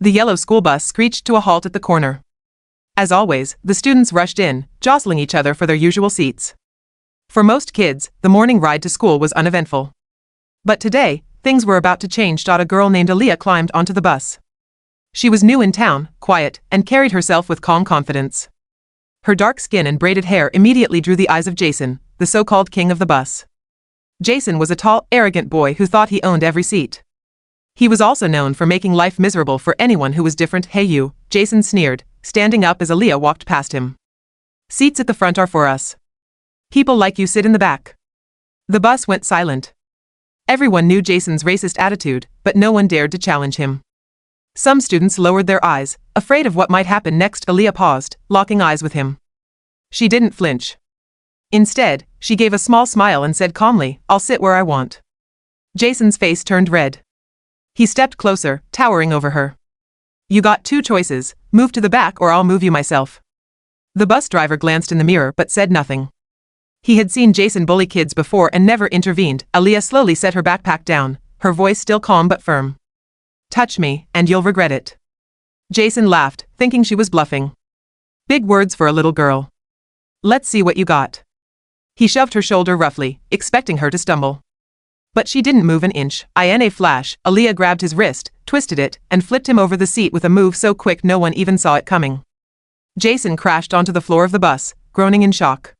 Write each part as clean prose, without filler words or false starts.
The yellow school bus screeched to a halt at the corner. As always, the students rushed in, jostling each other for their usual seats. For most kids, the morning ride to school was uneventful. But today, things were about to change. A girl named Aaliyah climbed onto the bus. She was new in town, quiet, and carried herself with calm confidence. Her dark skin and braided hair immediately drew the eyes of Jason, the so-called king of the bus. Jason was a tall, arrogant boy who thought he owned every seat. He was also known for making life miserable for anyone who was different. "Hey you," Jason sneered, standing up as Aaliyah walked past him. "Seats at the front are for us. People like you sit in the back." The bus went silent. Everyone knew Jason's racist attitude, but no one dared to challenge him. Some students lowered their eyes, afraid of what might happen next. Aaliyah paused, locking eyes with him. She didn't flinch. Instead, she gave a small smile and said calmly, "I'll sit where I want." Jason's face turned red. He stepped closer, towering over her. "You got two choices, move to the back or I'll move you myself." The bus driver glanced in the mirror but said nothing. He had seen Jason bully kids before and never intervened. Aaliyah slowly set her backpack down, her voice still calm but firm. "Touch me, and you'll regret it." Jason laughed, thinking she was bluffing. Big words for a little girl. "Let's see what you got." He shoved her shoulder roughly, expecting her to stumble. But she didn't move an inch. In a flash, Aaliyah grabbed his wrist, twisted it, and flipped him over the seat with a move so quick no one even saw it coming. Jason crashed onto the floor of the bus, groaning in shock.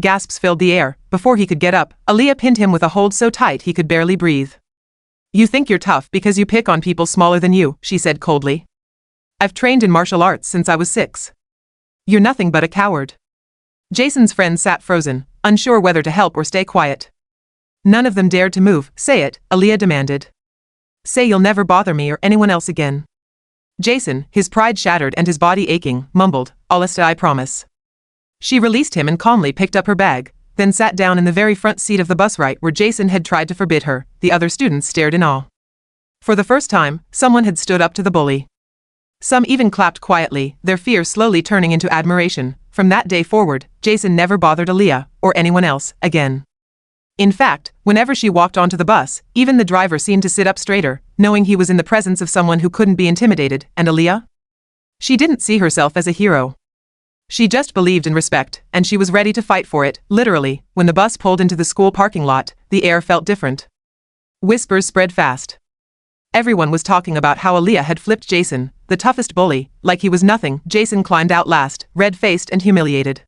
Gasps filled the air. Before he could get up, Aaliyah pinned him with a hold so tight he could barely breathe. "You think you're tough because you pick on people smaller than you," she said coldly. "I've trained in martial arts since I was 6. You're nothing but a coward." Jason's friends sat frozen, unsure whether to help or stay quiet. None of them dared to move. "Say it," Aaliyah demanded. "Say you'll never bother me or anyone else again." Jason, his pride shattered and his body aching, mumbled, "I promise." She released him and calmly picked up her bag, then sat down in the very front seat of the bus right where Jason had tried to forbid her. The other students stared in awe. For the first time, someone had stood up to the bully. Some even clapped quietly, their fear slowly turning into admiration. From that day forward, Jason never bothered Aaliyah, or anyone else, again. In fact, whenever she walked onto the bus, even the driver seemed to sit up straighter, knowing he was in the presence of someone who couldn't be intimidated. And Aaliyah? She didn't see herself as a hero. She just believed in respect, and she was ready to fight for it. Literally, when the bus pulled into the school parking lot, the air felt different. Whispers spread fast. Everyone was talking about how Aaliyah had flipped Jason, the toughest bully, like he was nothing. Jason climbed out last, red-faced and humiliated.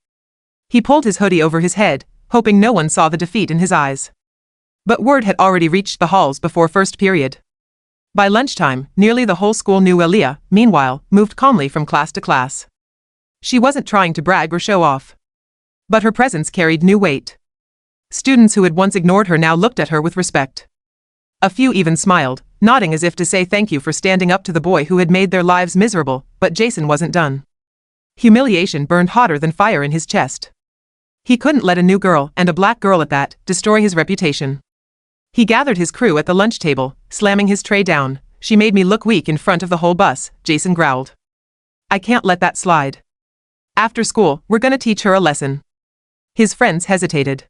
He pulled his hoodie over his head, hoping no one saw the defeat in his eyes. But word had already reached the halls before first period. By lunchtime, nearly the whole school knew Aaliyah, meanwhile, moved calmly from class to class. She wasn't trying to brag or show off. But her presence carried new weight. Students who had once ignored her now looked at her with respect. A few even smiled, nodding as if to say thank you for standing up to the boy who had made their lives miserable. But Jason wasn't done. Humiliation burned hotter than fire in his chest. He couldn't let a new girl, and a black girl at that, destroy his reputation. He gathered his crew at the lunch table, slamming his tray down. "She made me look weak in front of the whole bus," Jason growled. "I can't let that slide. After school, we're gonna teach her a lesson." His friends hesitated.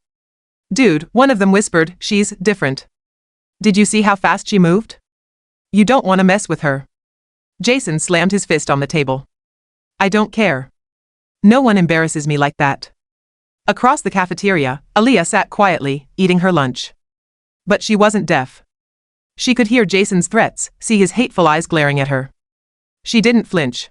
"Dude," one of them whispered, "she's different. Did you see how fast she moved? You don't want to mess with her." Jason slammed his fist on the table. "I don't care. No one embarrasses me like that." Across the cafeteria, Aaliyah sat quietly, eating her lunch. But she wasn't deaf. She could hear Jason's threats, see his hateful eyes glaring at her. She didn't flinch.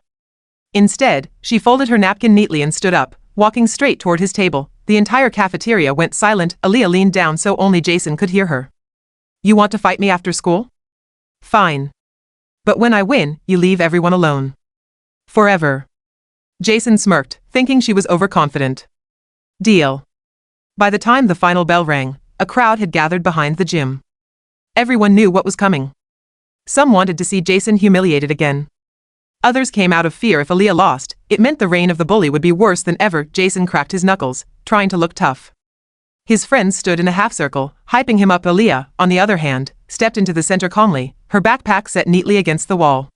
Instead, she folded her napkin neatly and stood up, walking straight toward his table. The entire cafeteria went silent. Aaliyah leaned down so only Jason could hear her. "You want to fight me after school? Fine. But when I win, you leave everyone alone. Forever." Jason smirked, thinking she was overconfident. "Deal." By the time the final bell rang, a crowd had gathered behind the gym. Everyone knew what was coming. Some wanted to see Jason humiliated again. Others came out of fear if Aaliyah lost. It meant the reign of the bully would be worse than ever. Jason cracked his knuckles, trying to look tough. His friends stood in a half-circle, hyping him up. Aaliyah, on the other hand, stepped into the center calmly, her backpack set neatly against the wall.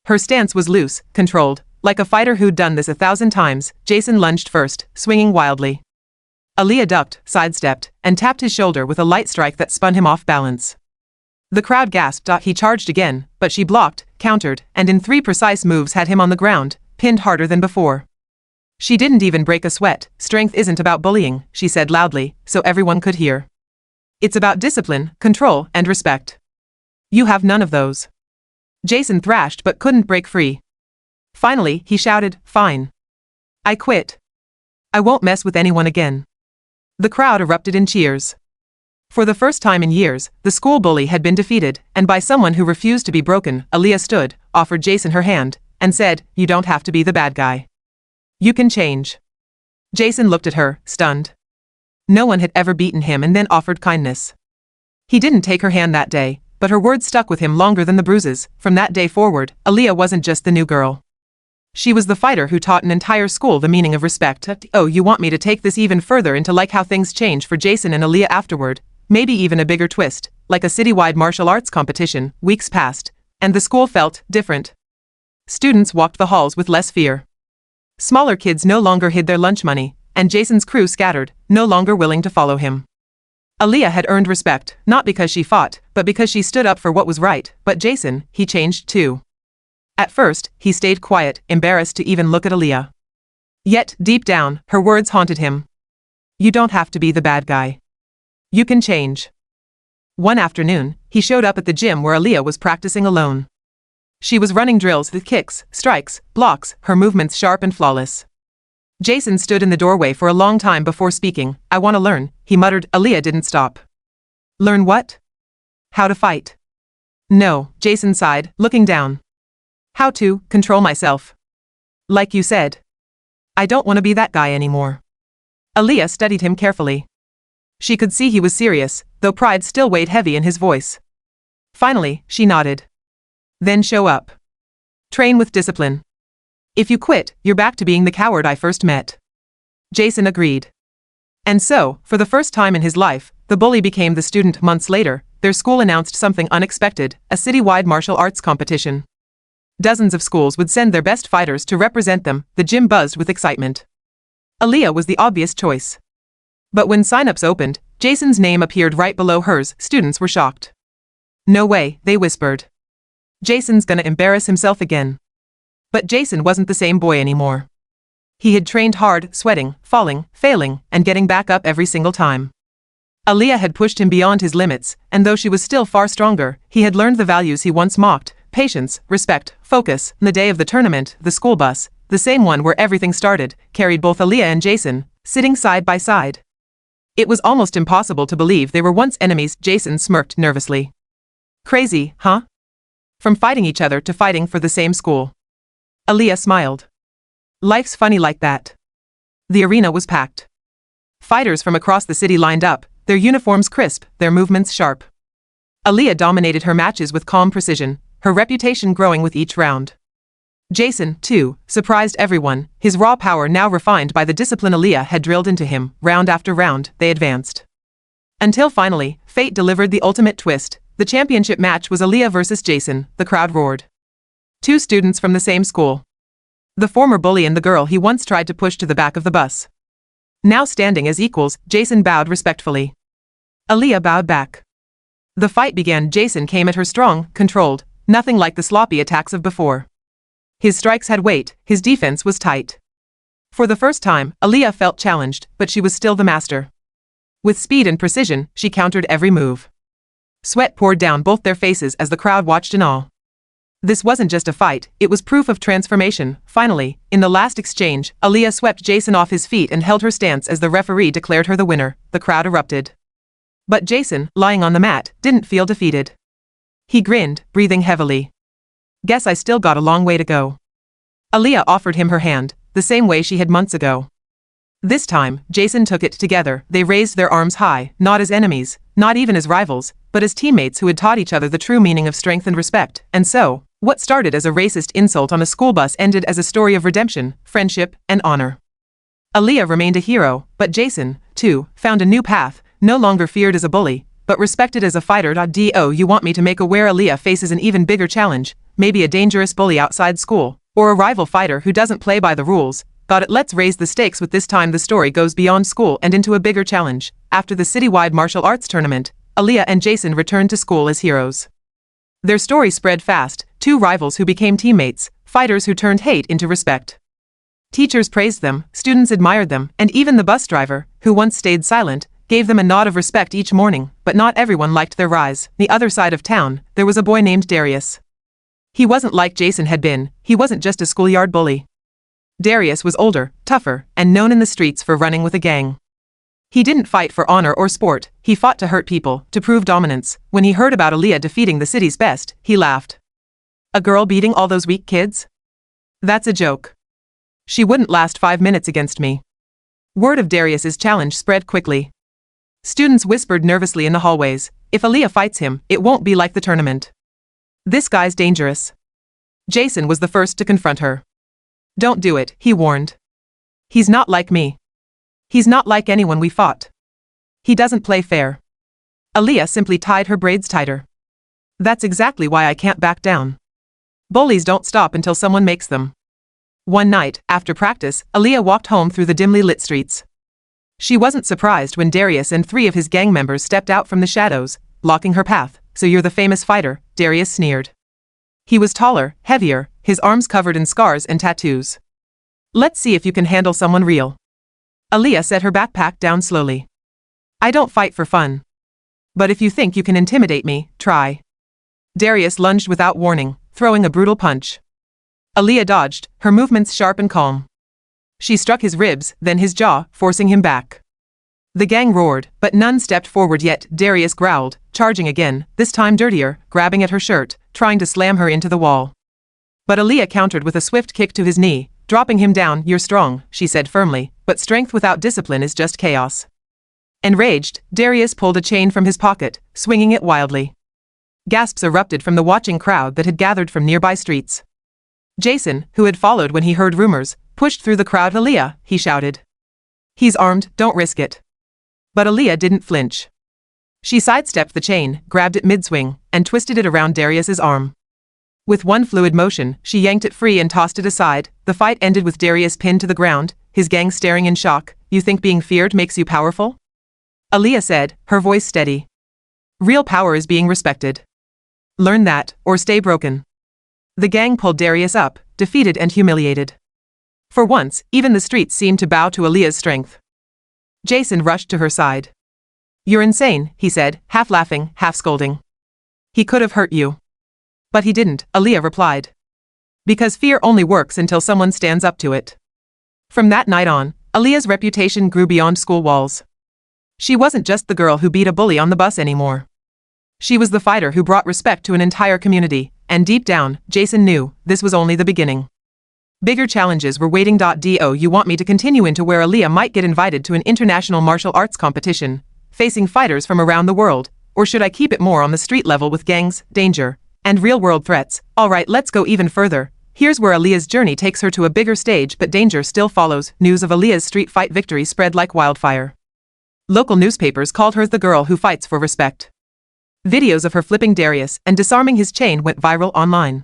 Her stance was loose, controlled, like a fighter who'd done this 1,000 times. Jason lunged first, swinging wildly. Aaliyah ducked, sidestepped, and tapped his shoulder with a light strike that spun him off balance. The crowd gasped. He charged again, but she blocked, countered, and in 3 precise moves had him on the ground, pinned harder than before. She didn't even break a sweat. Strength isn't about bullying, she said loudly, so everyone could hear. It's about discipline, control, and respect. You have none of those. Jason thrashed but couldn't break free. Finally, he shouted, "Fine. I quit. I won't mess with anyone again." The crowd erupted in cheers. For the first time in years, the school bully had been defeated, and by someone who refused to be broken. Aaliyah stood, offered Jason her hand, and said, "You don't have to be the bad guy. You can change." Jason looked at her, stunned. No one had ever beaten him and then offered kindness. He didn't take her hand that day, but her words stuck with him longer than the bruises. From that day forward, Aaliyah wasn't just the new girl. She was the fighter who taught an entire school the meaning of respect. Oh, you want me to take this even further into like how things change for Jason and Aaliyah afterward? Maybe even a bigger twist, like a citywide martial arts competition. Weeks passed, and the school felt different. Students walked the halls with less fear. Smaller kids no longer hid their lunch money, and Jason's crew scattered, no longer willing to follow him. Aaliyah had earned respect, not because she fought, but because she stood up for what was right. But Jason, he changed too. At first, he stayed quiet, embarrassed to even look at Aaliyah. Yet, deep down, her words haunted him. You don't have to be the bad guy. You can change. One afternoon, he showed up at the gym where Aaliyah was practicing alone. She was running drills with kicks, strikes, blocks, her movements sharp and flawless. Jason stood in the doorway for a long time before speaking. "I want to learn," he muttered. Aaliyah didn't stop. "Learn what?" "How to fight." "No," Jason sighed, looking down. "How to control myself. Like you said. I don't want to be that guy anymore." Aaliyah studied him carefully. She could see he was serious, though pride still weighed heavy in his voice. Finally, she nodded. "Then show up. Train with discipline. If you quit, you're back to being the coward I first met." Jason agreed. And so, for the first time in his life, the bully became the student. Months later, their school announced something unexpected, a citywide martial arts competition. Dozens of schools would send their best fighters to represent them. The gym buzzed with excitement. Aaliyah was the obvious choice. But when sign-ups opened, Jason's name appeared right below hers. Students were shocked. "No way," they whispered. "Jason's gonna embarrass himself again." But Jason wasn't the same boy anymore. He had trained hard, sweating, falling, failing, and getting back up every single time. Aaliyah had pushed him beyond his limits, and though she was still far stronger, he had learned the values he once mocked: patience, respect, focus. The day of the tournament, the school bus, the same one where everything started, carried both Aaliyah and Jason, sitting side by side. It was almost impossible to believe they were once enemies. Jason smirked nervously. "Crazy, huh? From fighting each other to fighting for the same school." Aaliyah smiled. "Life's funny like that." The arena was packed. Fighters from across the city lined up, their uniforms crisp, their movements sharp. Aaliyah dominated her matches with calm precision, her reputation growing with each round. Jason, too, surprised everyone, his raw power now refined by the discipline Aaliyah had drilled into him. Round after round, they advanced. Until finally, fate delivered the ultimate twist. The championship match was Aaliyah versus Jason. The crowd roared. Two students from the same school. The former bully and the girl he once tried to push to the back of the bus. Now standing as equals, Jason bowed respectfully. Aaliyah bowed back. The fight began. Jason came at her strong, controlled, nothing like the sloppy attacks of before. His strikes had weight, his defense was tight. For the first time, Aaliyah felt challenged, but she was still the master. With speed and precision, she countered every move. Sweat poured down both their faces as the crowd watched in awe. This wasn't just a fight, it was proof of transformation. Finally, in the last exchange, Aaliyah swept Jason off his feet and held her stance as the referee declared her the winner. The crowd erupted. But Jason, lying on the mat, didn't feel defeated. He grinned, breathing heavily. "Guess I still got a long way to go." Aaliyah offered him her hand, the same way she had months ago. This time, Jason took it together. They raised their arms high, not as enemies, not even as rivals, but as teammates who had taught each other the true meaning of strength and respect. And so, what started as a racist insult on a school bus ended as a story of redemption, friendship, and honor. Aaliyah remained a hero, but Jason, too, found a new path, no longer feared as a bully, but respected as a fighter. Do you want me to make aware Aaliyah faces an even bigger challenge? Maybe a dangerous bully outside school, or a rival fighter who doesn't play by the rules. Got it? Let's raise the stakes with this time the story goes beyond school and into a bigger challenge. After the citywide martial arts tournament, Aaliyah and Jason returned to school as heroes. Their story spread fast. Two rivals who became teammates, fighters who turned hate into respect. Teachers praised them, students admired them, and even the bus driver, who once stayed silent, gave them a nod of respect each morning, but not everyone liked their rise. The other side of town, there was a boy named Darius. He wasn't like Jason had been, he wasn't just a schoolyard bully. Darius was older, tougher, and known in the streets for running with a gang. He didn't fight for honor or sport, he fought to hurt people, to prove dominance. When he heard about Aaliyah defeating the city's best, he laughed. A girl beating all those weak kids? That's a joke. She wouldn't last 5 minutes against me. Word of Darius's challenge spread quickly. Students whispered nervously in the hallways, if Aaliyah fights him, it won't be like the tournament. This guy's dangerous. Jason was the first to confront her. Don't do it, he warned. He's not like me. He's not like anyone we fought. He doesn't play fair. Aaliyah simply tied her braids tighter. That's exactly why I can't back down. Bullies don't stop until someone makes them. One night, after practice, Aaliyah walked home through the dimly lit streets. She wasn't surprised when Darius and 3 of his gang members stepped out from the shadows, blocking her path. So you're the famous fighter, Darius sneered. He was taller, heavier, his arms covered in scars and tattoos. Let's see if you can handle someone real. Aaliyah set her backpack down slowly. I don't fight for fun. But if you think you can intimidate me, try. Darius lunged without warning, throwing a brutal punch. Aaliyah dodged, her movements sharp and calm. She struck his ribs, then his jaw, forcing him back. The gang roared, but none stepped forward yet. Darius growled, charging again, this time dirtier, grabbing at her shirt, trying to slam her into the wall. But Aaliyah countered with a swift kick to his knee, dropping him down. You're strong, she said firmly, but strength without discipline is just chaos. Enraged, Darius pulled a chain from his pocket, swinging it wildly. Gasps erupted from the watching crowd that had gathered from nearby streets. Jason, who had followed when he heard rumors, pushed through the crowd. Aaliyah, he shouted. He's armed, don't risk it. But Aaliyah didn't flinch. She sidestepped the chain, grabbed it mid-swing, and twisted it around Darius's arm. With one fluid motion, she yanked it free and tossed it aside. The fight ended with Darius pinned to the ground, his gang staring in shock. You think being feared makes you powerful? Aaliyah said, her voice steady. Real power is being respected. Learn that, or stay broken. The gang pulled Darius up, defeated and humiliated. For once, even the streets seemed to bow to Aaliyah's strength. Jason rushed to her side. You're insane, he said, half laughing, half scolding. He could have hurt you. But he didn't, Aaliyah replied. Because fear only works until someone stands up to it. From that night on, Aaliyah's reputation grew beyond school walls. She wasn't just the girl who beat a bully on the bus anymore. She was the fighter who brought respect to an entire community, and deep down, Jason knew, this was only the beginning. Bigger challenges were waiting. Do you want me to continue into where Aaliyah might get invited to an international martial arts competition, facing fighters from around the world, or should I keep it more on the street level with gangs, danger, and real-world threats? Alright, let's go even further. Here's where Aaliyah's journey takes her to a bigger stage, but danger still follows. News of Aaliyah's street fight victory spread like wildfire. Local newspapers called her the girl who fights for respect. Videos of her flipping Darius and disarming his chain went viral online.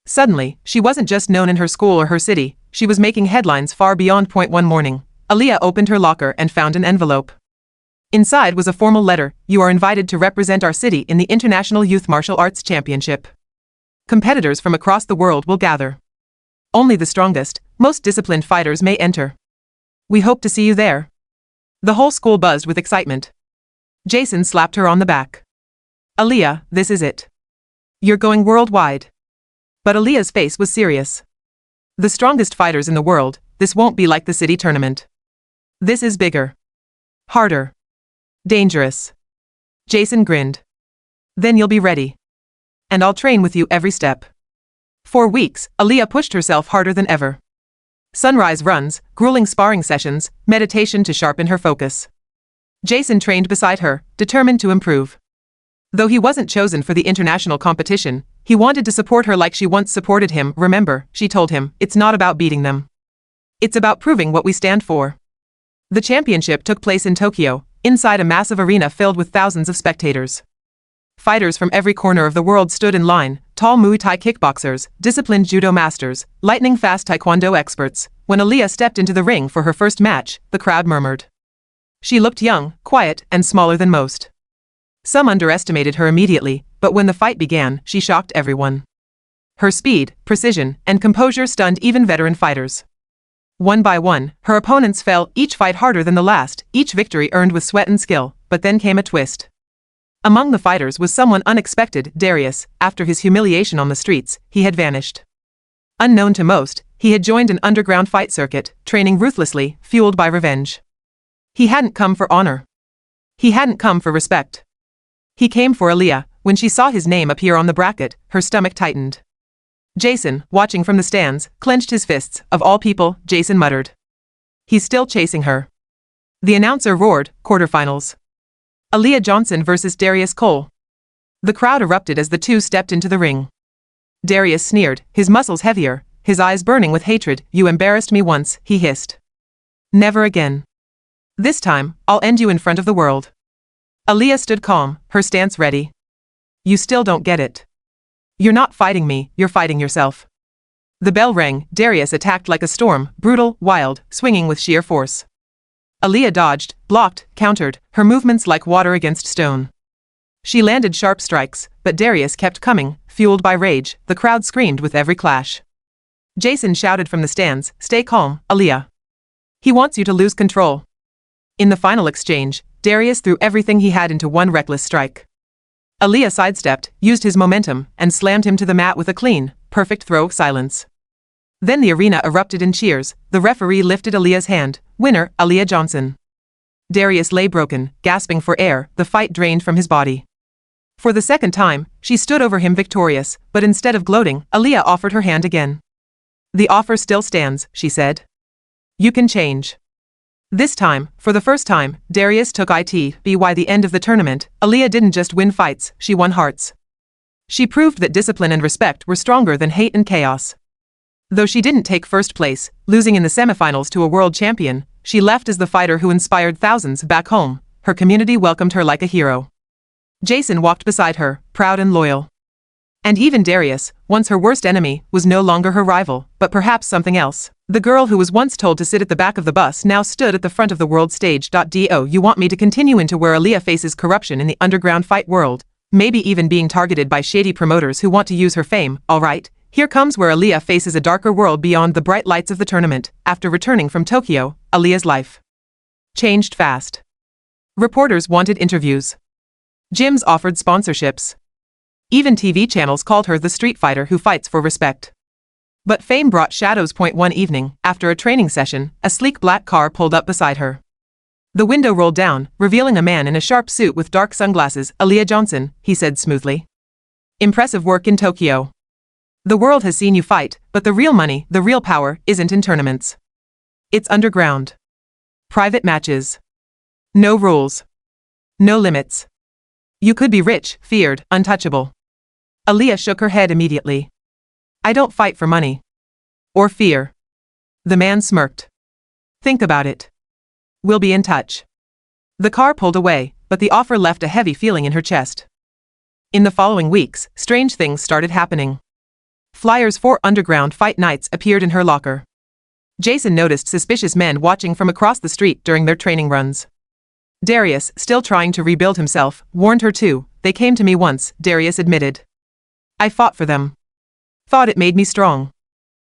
Suddenly, she wasn't just known in her school or her city, she was making headlines far beyond. One morning, Aaliyah opened her locker and found an envelope. Inside was a formal letter. You are invited to represent our city in the International Youth Martial Arts Championship. Competitors from across the world will gather. Only the strongest, most disciplined fighters may enter. We hope to see you there. The whole school buzzed with excitement. Jason slapped her on the back. Aaliyah, this is it. You're going worldwide. But Aaliyah's face was serious. The strongest fighters in the world, this won't be like the city tournament. This is bigger. Harder. Dangerous. Jason grinned. Then you'll be ready. And I'll train with you every step. For weeks, Aaliyah pushed herself harder than ever. Sunrise runs, grueling sparring sessions, meditation to sharpen her focus. Jason trained beside her, determined to improve. Though he wasn't chosen for the international competition, he wanted to support her like she once supported him. Remember, she told him, it's not about beating them. It's about proving what we stand for. The championship took place in Tokyo, inside a massive arena filled with thousands of spectators. Fighters from every corner of the world stood in line, tall Muay Thai kickboxers, disciplined judo masters, lightning-fast taekwondo experts. When Aaliyah stepped into the ring for her first match, the crowd murmured. She looked young, quiet, and smaller than most. Some underestimated her immediately, but when the fight began, she shocked everyone. Her speed, precision, and composure stunned even veteran fighters. One by one, her opponents fell, each fight harder than the last, each victory earned with sweat and skill, but then came a twist. Among the fighters was someone unexpected. Darius. After his humiliation on the streets, he had vanished. Unknown to most, he had joined an underground fight circuit, training ruthlessly, fueled by revenge. He hadn't come for honor. He hadn't come for respect. He came for Aaliyah. When she saw his name appear on the bracket, her stomach tightened. Jason, watching from the stands, clenched his fists. Of all people, Jason muttered. He's still chasing her. The announcer roared, quarterfinals. Aaliyah Johnson versus Darius Cole. The crowd erupted as the two stepped into the ring. Darius sneered, his muscles heavier, his eyes burning with hatred. You embarrassed me once, he hissed. Never again. This time, I'll end you in front of the world. Aaliyah stood calm, her stance ready. You still don't get it. You're not fighting me, you're fighting yourself. The bell rang. Darius attacked like a storm, brutal, wild, swinging with sheer force. Aaliyah dodged, blocked, countered, her movements like water against stone. She landed sharp strikes, but Darius kept coming, fueled by rage. The crowd screamed with every clash. Jason shouted from the stands, stay calm, Aaliyah. He wants you to lose control. In the final exchange, Darius threw everything he had into one reckless strike. Aaliyah sidestepped, used his momentum, and slammed him to the mat with a clean, perfect throw. Silence. Then the arena erupted in cheers. The referee lifted Aaliyah's hand. Winner, Aaliyah Johnson. Darius lay broken, gasping for air, the fight drained from his body. For the second time, she stood over him victorious, but instead of gloating, Aaliyah offered her hand again. The offer still stands, she said. You can change. This time, for the first time, Darius took it. By the end of the tournament, Aaliyah didn't just win fights, she won hearts. She proved that discipline and respect were stronger than hate and chaos. Though she didn't take first place, losing in the semifinals to a world champion, she left as the fighter who inspired thousands back home. Her community welcomed her like a hero. Jason walked beside her, proud and loyal. And even Darius, once her worst enemy, was no longer her rival, but perhaps something else. The girl who was once told to sit at the back of the bus now stood at the front of the world stage. Do you want me to continue into where Aaliyah faces corruption in the underground fight world, maybe even being targeted by shady promoters who want to use her fame? All right, here comes where Aaliyah faces a darker world beyond the bright lights of the tournament. After returning from Tokyo, Aaliyah's life changed fast. Reporters wanted interviews. Gyms offered sponsorships. Even TV channels called her the street fighter who fights for respect. But fame brought shadows. One evening, after a training session, a sleek black car pulled up beside her. The window rolled down, revealing a man in a sharp suit with dark sunglasses. Aaliyah Johnson, he said smoothly. Impressive work in Tokyo. The world has seen you fight, but the real money, the real power, isn't in tournaments. It's underground. Private matches. No rules. No limits. You could be rich, feared, untouchable. Aaliyah shook her head immediately. I don't fight for money. Or fear. The man smirked. Think about it. We'll be in touch. The car pulled away, but the offer left a heavy feeling in her chest. In the following weeks, strange things started happening. Flyers for underground fight nights appeared in her locker. Jason noticed suspicious men watching from across the street during their training runs. Darius, still trying to rebuild himself, warned her too. They came to me once, Darius admitted. I fought for them. Thought it made me strong.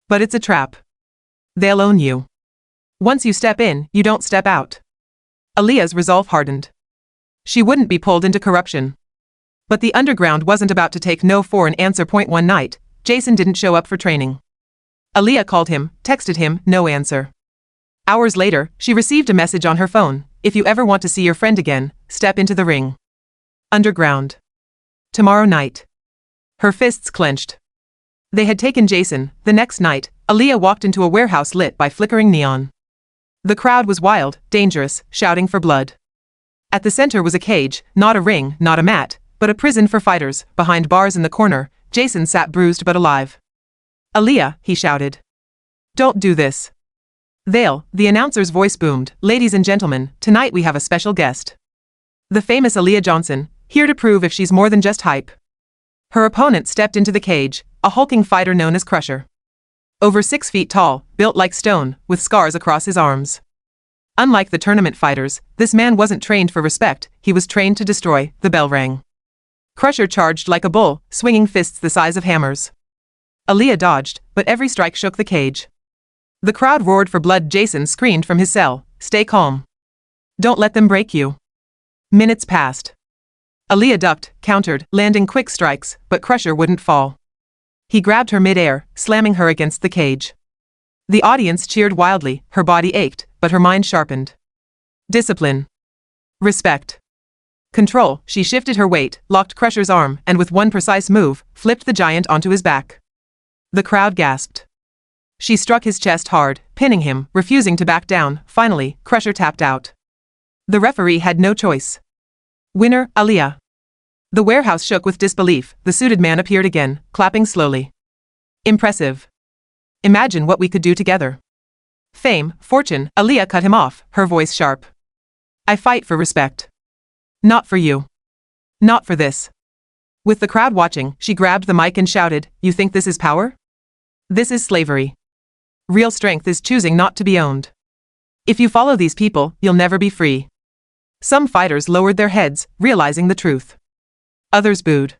But it's a trap. They'll own you. Once you step in, you don't step out. Aaliyah's resolve hardened. She wouldn't be pulled into corruption. But the underground wasn't about to take no for an answer. One night, Jason didn't show up for training. Aaliyah called him, texted him, no answer. Hours later, she received a message on her phone. If you ever want to see your friend again, step into the ring. Underground. Tomorrow night. Her fists clenched. They had taken Jason. The next night, Aaliyah walked into a warehouse lit by flickering neon. The crowd was wild, dangerous, shouting for blood. At the center was a cage, not a ring, not a mat, but a prison for fighters. Behind bars in the corner, Jason sat bruised but alive. Aaliyah, he shouted. Don't do this. The announcer's voice boomed. Ladies and gentlemen, tonight we have a special guest. The famous Aaliyah Johnson, here to prove if she's more than just hype. Her opponent stepped into the cage, a hulking fighter known as Crusher. Over 6 feet tall, built like stone, with scars across his arms. Unlike the tournament fighters, this man wasn't trained for respect, he was trained to destroy. The bell rang. Crusher charged like a bull, swinging fists the size of hammers. Aaliyah dodged, but every strike shook the cage. The crowd roared for blood. Jason screamed from his cell, "Stay calm. Don't let them break you." Minutes passed. Aaliyah ducked, countered, landing quick strikes, but Crusher wouldn't fall. He grabbed her mid-air, slamming her against the cage. The audience cheered wildly, her body ached, but her mind sharpened. Discipline. Respect. Control. She shifted her weight, locked Crusher's arm, and with one precise move, flipped the giant onto his back. The crowd gasped. She struck his chest hard, pinning him, refusing to back down. Finally, Crusher tapped out. The referee had no choice. Winner, Aaliyah. The warehouse shook with disbelief. The suited man appeared again, clapping slowly. Impressive. Imagine what we could do together. Fame, fortune. Aaliyah cut him off, her voice sharp. I fight for respect. Not for you. Not for this. With the crowd watching, she grabbed the mic and shouted, "You think this is power? This is slavery. Real strength is choosing not to be owned. If you follow these people, you'll never be free." Some fighters lowered their heads, realizing the truth. Others booed.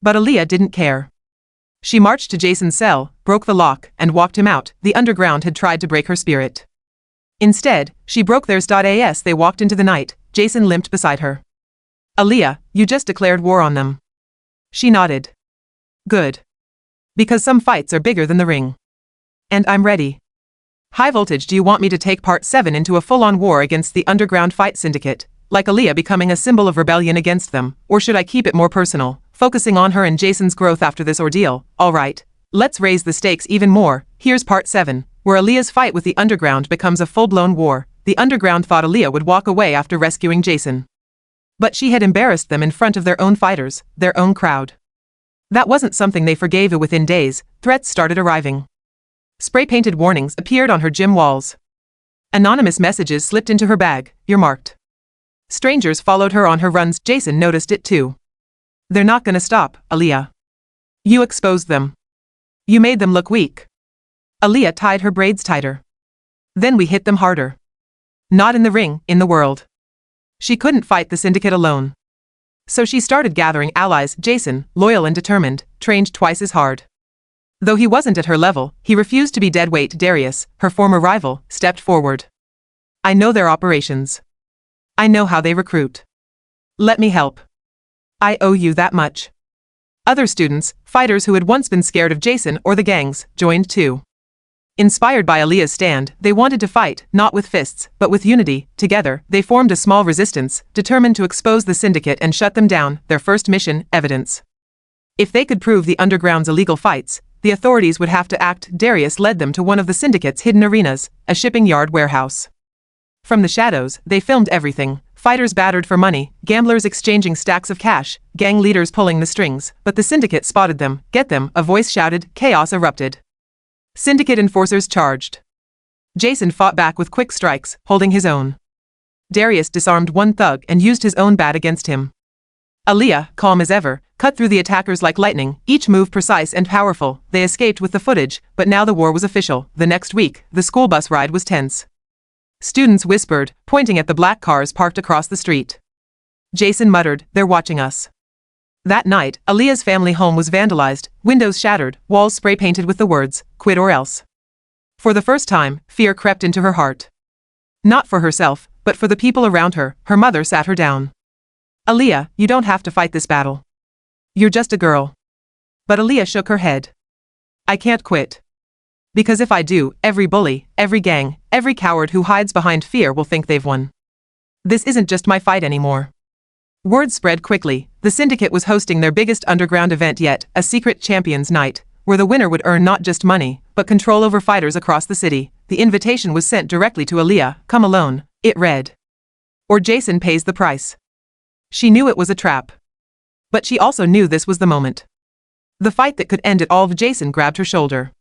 But Aaliyah didn't care. She marched to Jason's cell, broke the lock, and walked him out. The underground had tried to break her spirit. Instead, she broke theirs. As they walked into the night, Jason limped beside her. "Aaliyah, you just declared war on them." She nodded. "Good. Because some fights are bigger than the ring. And I'm ready." High Voltage. Do you want me to take Part 7 into a full-on war against the underground fight syndicate, like Aaliyah becoming a symbol of rebellion against them, or should I keep it more personal, focusing on her and Jason's growth after this ordeal? All right, let's raise the stakes even more. Here's Part 7, where Aaliyah's fight with the underground becomes a full-blown war. The underground thought Aaliyah would walk away after rescuing Jason. But she had embarrassed them in front of their own fighters, their own crowd. That wasn't something they forgave. Within days, threats started arriving. Spray-painted warnings appeared on her gym walls. Anonymous messages slipped into her bag, earmarked. Strangers followed her on her runs. Jason noticed it too. They're not gonna stop, Aaliyah. You exposed them. You made them look weak. Aaliyah tied her braids tighter. Then we hit them harder. Not in the ring, in the world. She couldn't fight the syndicate alone. So she started gathering allies. Jason, loyal and determined, trained twice as hard. Though he wasn't at her level, he refused to be dead weight. Darius, her former rival, stepped forward. I know their operations. I know how they recruit. Let me help. I owe you that much. Other students, fighters who had once been scared of Jason or the gangs, joined too. Inspired by Aaliyah's stand, they wanted to fight, not with fists, but with unity. Together, they formed a small resistance, determined to expose the syndicate and shut them down. Their first mission, evidence. If they could prove the underground's illegal fights, the authorities would have to act. Darius led them to one of the syndicate's hidden arenas, a shipping yard warehouse. From the shadows, they filmed everything. Fighters battered for money, gamblers exchanging stacks of cash, gang leaders pulling the strings, but the syndicate spotted them. Get them, a voice shouted. Chaos erupted. Syndicate enforcers charged. Jason fought back with quick strikes, holding his own. Darius disarmed one thug and used his own bat against him. Aaliyah, calm as ever, cut through the attackers like lightning, each move precise and powerful. They escaped with the footage, but now the war was official. The next week, the school bus ride was tense. Students whispered, pointing at the black cars parked across the street. Jason muttered, "They're watching us." That night, Aaliyah's family home was vandalized, windows shattered, walls spray-painted with the words, "Quit or else." For the first time, fear crept into her heart. Not for herself, but for the people around her. Her mother sat her down. "Aaliyah, you don't have to fight this battle. You're just a girl." But Aaliyah shook her head. "I can't quit. Because if I do, every bully, every gang, every coward who hides behind fear will think they've won. This isn't just my fight anymore." Word spread quickly. The syndicate was hosting their biggest underground event yet, a secret champions night, where the winner would earn not just money, but control over fighters across the city. The invitation was sent directly to Aaliyah. "Come alone," it read. "Or Jason pays the price." She knew it was a trap. But she also knew this was the moment. The fight that could end it all. Jason grabbed her shoulder.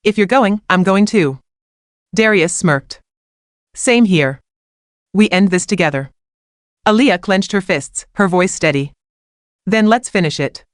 "If you're going, I'm going too." Darius smirked. "Same here. We end this together." Aaliyah clenched her fists, her voice steady. "Then let's finish it."